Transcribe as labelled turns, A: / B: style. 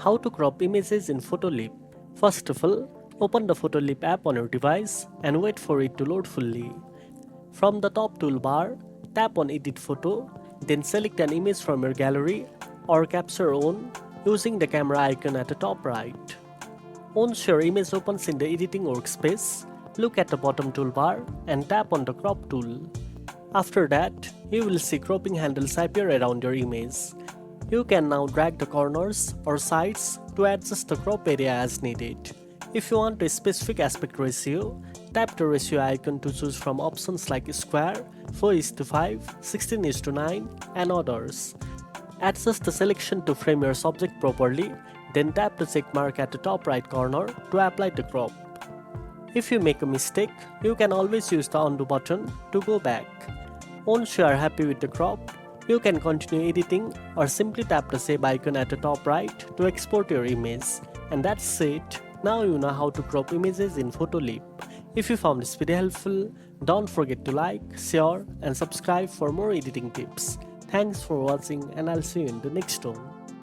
A: How to crop images in Photoleap. First of all, open the Photoleap app on your device and wait for it to load fully. From the top toolbar, tap on Edit Photo, then select an image from your gallery or capture your own using the camera icon at the top right. Once your image opens in the editing workspace, look at the bottom toolbar and tap on the crop tool. After that, you will see cropping handles appear around your image. You can now drag the corners or sides to adjust the crop area as needed. If you want a specific aspect ratio, tap the ratio icon to choose from options like square, 4:5, 16:9 and others. Adjust the selection to frame your subject properly, then tap the check mark at the top right corner to apply the crop. If you make a mistake, you can always use the undo button to go back. Once you are happy with the crop, you can continue editing or simply tap the save icon at the top right to export your image. And that's it. Now you know how to crop images in Photoleap. If you found this video helpful, don't forget to like, share and subscribe for more editing tips. Thanks for watching and I'll see you in the next one.